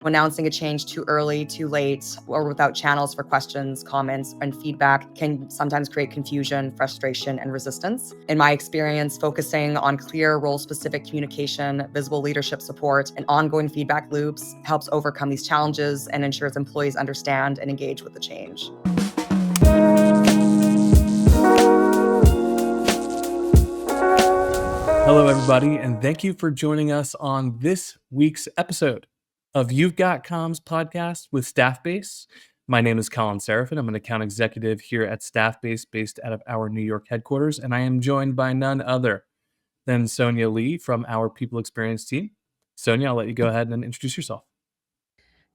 Announcing a change too early, too late, or without channels for questions, comments, and feedback can sometimes create confusion, frustration, and resistance. In my experience, focusing on clear role-specific communication, visible leadership support, and ongoing feedback loops helps overcome these challenges and ensures employees understand and engage with the change. Hello, everybody, and thank you for joining us on this week's episode of You've Got Comms podcast with Staffbase. My name is Colin Sarafin. I'm an account executive here at Staffbase, based out of our New York headquarters, and I am joined by none other than Sonja Lee from our People Experience team. Sonja, I'll let you go ahead and introduce yourself.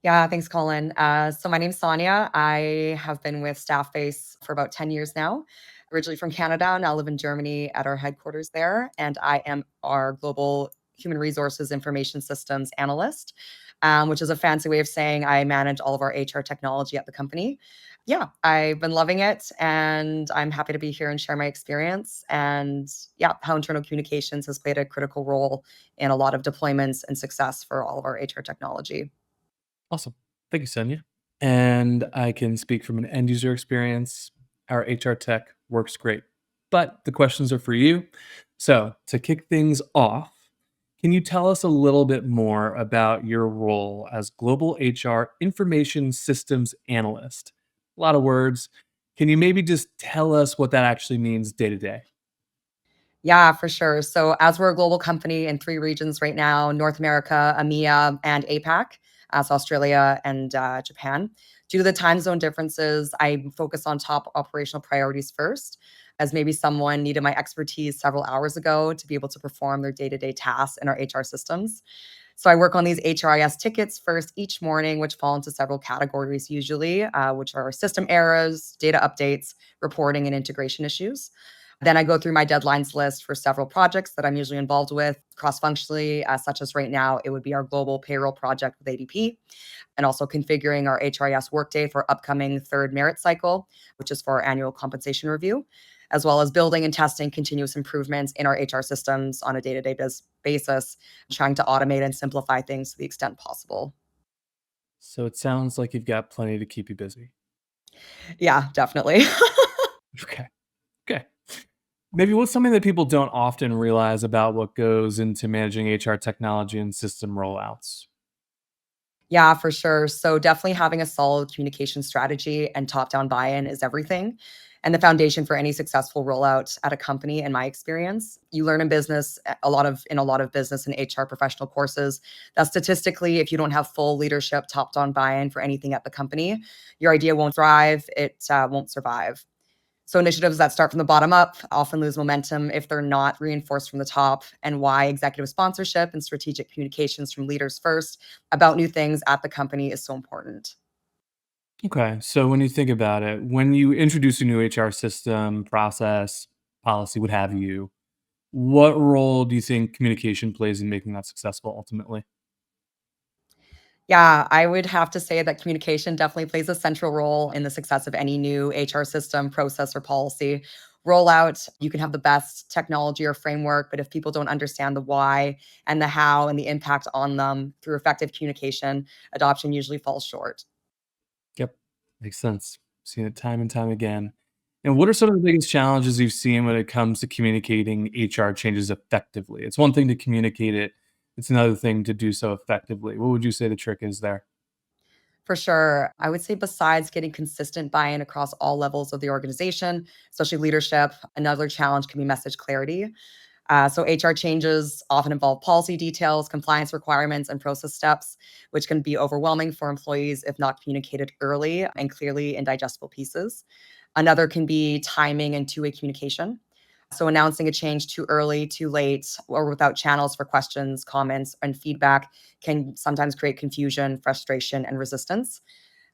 Yeah, thanks, Colin. So my name's Sonja. I have been with Staffbase for about 10 years now. Originally from Canada, now live in Germany at our headquarters there, and I am our global human resources information systems analyst, which is a fancy way of saying I manage all of our HR technology at the company. Yeah, I've been loving it, and I'm happy to be here and share my experience and yeah, how internal communications has played a critical role in a lot of deployments and success for all of our HR technology. Awesome. Thank you, Sonja. And I can speak from an end user experience. Our HR tech works great, but the questions are for you. So, to kick things off, can you tell us a little bit more about your role as Global HR Information Systems Analyst? A lot of words. Can you maybe just tell us what that actually means day to day? Yeah, for sure. So as we're a global company in 3 regions right now, North America, EMEA, and APAC, as Australia and Japan. Due to the time zone differences, I focus on top operational priorities first, as maybe someone needed my expertise several hours ago to be able to perform their day-to-day tasks in our HR systems. So I work on these HRIS tickets first each morning, which fall into several categories usually, which are system errors, data updates, reporting, and integration issues. Then I go through my deadlines list for several projects that I'm usually involved with cross-functionally, such as right now, it would be our global payroll project with ADP, and also configuring our HRIS Workday for upcoming third merit cycle, which is for our annual compensation review, as well as building and testing continuous improvements in our HR systems on a day-to-day basis, trying to automate and simplify things to the extent possible. So, it sounds like you've got plenty to keep you busy. Yeah, definitely. Okay. Okay. Maybe what's something that people don't often realize about what goes into managing HR technology and system rollouts? Yeah, for sure. So definitely having a solid communication strategy and top-down buy-in is everything. And the foundation for any successful rollout at a company, in my experience. You learn in business in a lot of business and HR professional courses that statistically, if you don't have full leadership, top-down buy-in for anything at the company, your idea won't thrive, it won't survive. So initiatives that start from the bottom up often lose momentum if they're not reinforced from the top, and why executive sponsorship and strategic communications from leaders first about new things at the company is so important. Okay. So when you think about it, when you introduce a new HR system, process, policy, what have you, what role do you think communication plays in making that successful ultimately? Yeah, I would have to say that communication definitely plays a central role in the success of any new HR system, process, or policy. Rollout, you can have the best technology or framework, but if people don't understand the why and the how and the impact on them through effective communication, adoption usually falls short. Yep. Makes sense. Seen it time and time again. And what are some of the biggest challenges you've seen when it comes to communicating HR changes effectively? It's one thing to communicate it, it's another thing to do so effectively. What would you say the trick is there? For sure. I would say besides getting consistent buy-in across all levels of the organization, especially leadership, another challenge can be message clarity. So HR changes often involve policy details, compliance requirements, and process steps, which can be overwhelming for employees if not communicated early and clearly in digestible pieces. Another can be timing and two-way communication. So announcing a change too early, too late, or without channels for questions, comments, and feedback can sometimes create confusion, frustration, and resistance.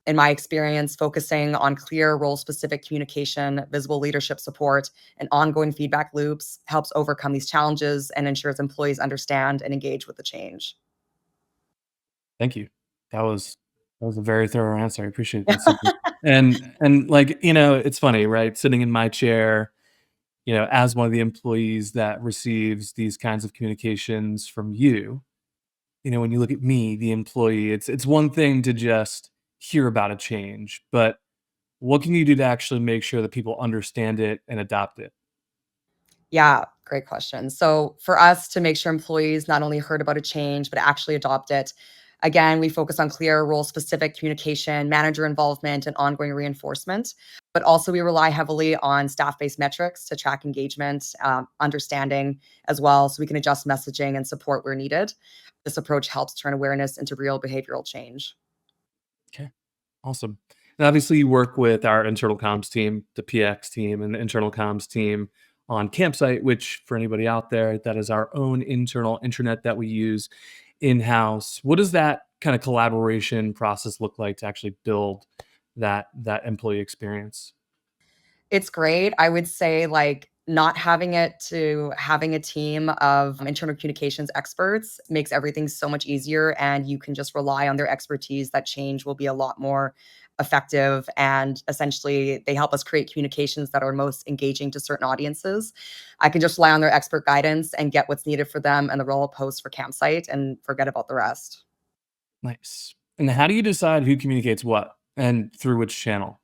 In my experience, focusing on clear role-specific communication, visible leadership support, and ongoing feedback loops helps overcome these challenges and ensures employees understand and engage with the change. Thank you. That was a very thorough answer. I appreciate that. And like, it's funny, right? Sitting in my chair, as one of the employees that receives these kinds of communications from you, when you look at me, the employee, it's one thing to just hear about a change, but what can you do to actually make sure that people understand it and adopt it? Yeah, great question. So for us to make sure employees not only heard about a change, but actually adopt it, again, we focus on clear role specific communication, manager involvement, and ongoing reinforcement. But also, we rely heavily on staff based metrics to track engagement, understanding as well, so we can adjust messaging and support where needed. This approach helps turn awareness into real behavioral change. Okay, awesome. And obviously, you work with our internal comms team, the PX team, and the internal comms team on Campsite, which for anybody out there, that is our own internal intranet that we use in house. What does that kind of collaboration process look like to actually build that employee experience? It's great. I would say, like, not having it to having a team of internal communications experts makes everything so much easier, and you can just rely on their expertise. That change will be a lot more effective, and essentially, they help us create communications that are most engaging to certain audiences. I can just rely on their expert guidance and get what's needed for them and the rollout post for Campsite and forget about the rest. Nice. And how do you decide who communicates what and through which channel?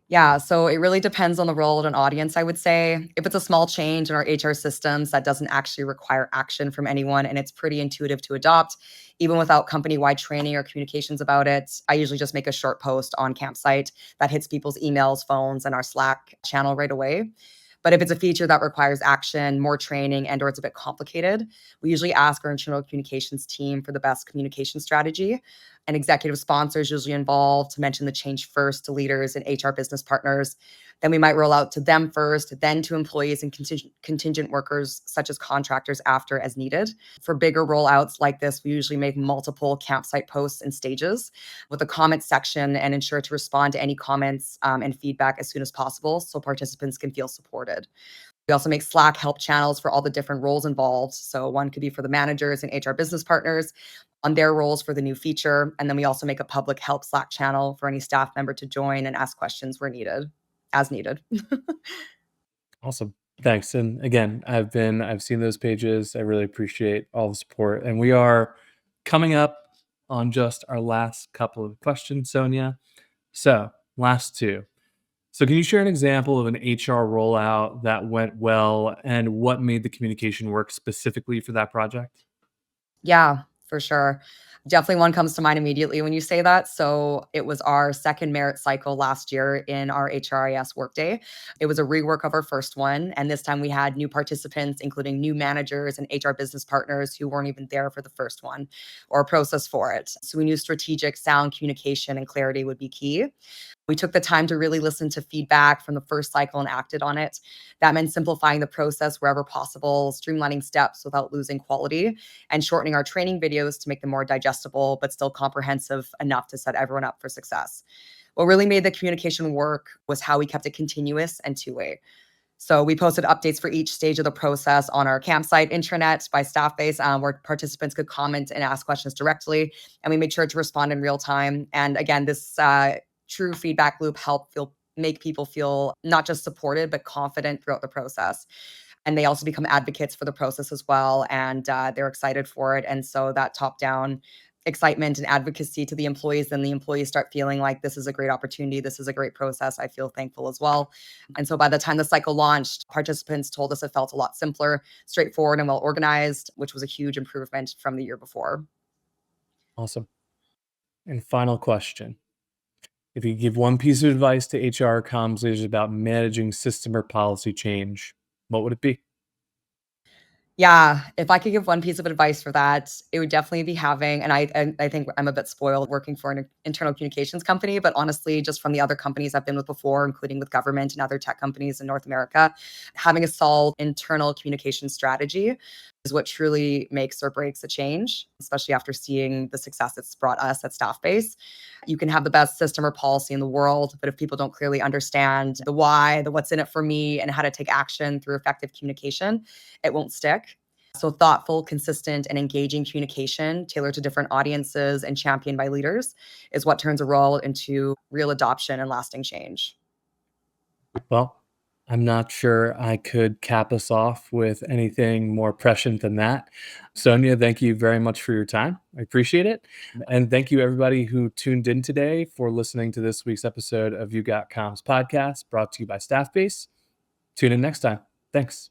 Yeah, so it really depends on the role of an audience, I would say. If it's a small change in our HR systems that doesn't actually require action from anyone and it's pretty intuitive to adopt, even without company wide training or communications about it, I usually just make a short post on Campsite that hits people's emails, phones, and our Slack channel right away. But if it's a feature that requires action, more training, and or it's a bit complicated, we usually ask our internal communications team for the best communication strategy. An executive sponsor is usually involved to mention the change first to leaders and HR business partners. Then we might roll out to them first, then to employees and contingent workers, such as contractors, after as needed. For bigger rollouts like this, we usually make multiple Campsite posts in stages with a comment section and ensure to respond to any comments and feedback as soon as possible so participants can feel supported. We also make Slack help channels for all the different roles involved. So one could be for the managers and HR business partners on their roles for the new feature. And then we also make a public help Slack channel for any staff member to join and ask questions where needed, as needed. Awesome. Thanks. And again, I've seen those pages. I really appreciate all the support. And we are coming up on just our last couple of questions, Sonia. So, last two. So, can you share an example of an HR rollout that went well and what made the communication work specifically for that project? Yeah, for sure. Definitely one comes to mind immediately when you say that. So it was our second merit cycle last year in our HRIS Workday. It was a rework of our first one. And this time we had new participants, including new managers and HR business partners who weren't even there for the first one or process for it. So we knew strategic sound communication and clarity would be key. We took the time to really listen to feedback from the first cycle and acted on it. That meant simplifying the process wherever possible, streamlining steps without losing quality, and shortening our training videos to make them more digestible but still comprehensive enough to set everyone up for success. What really made the communication work was how we kept it continuous and two-way. So we posted updates for each stage of the process on our Campsite intranet by Staffbase, where participants could comment and ask questions directly, and we made sure to respond in real time. And again, this true feedback loop helped feel make people feel not just supported but confident throughout the process. And they also become advocates for the process as well, and they're excited for it. And so that top down excitement and advocacy to the employees, then the employees start feeling like this is a great opportunity, this is a great process. I feel thankful as well. And so by the time the cycle launched, participants told us it felt a lot simpler, straightforward, and well organized, which was a huge improvement from the year before. Awesome. And final question. If you could give one piece of advice to HR comms leaders about managing system or policy change, what would it be? Yeah, if I could give one piece of advice for that, it would definitely be having, and I think I'm a bit spoiled working for an internal communications company, but honestly, just from the other companies I've been with before, including with government and other tech companies in North America, having a solid internal communication strategy is what truly makes or breaks a change, especially after seeing the success it's brought us at Staffbase. You can have the best system or policy in the world, but if people don't clearly understand the why, the what's in it for me, and how to take action through effective communication, it won't stick. So, thoughtful, consistent, and engaging communication tailored to different audiences and championed by leaders is what turns a role into real adoption and lasting change. Well, I'm not sure I could cap us off with anything more prescient than that. Sonja, thank you very much for your time. I appreciate it. And thank you, everybody who tuned in today for listening to this week's episode of You Got Comms podcast brought to you by Staffbase. Tune in next time. Thanks.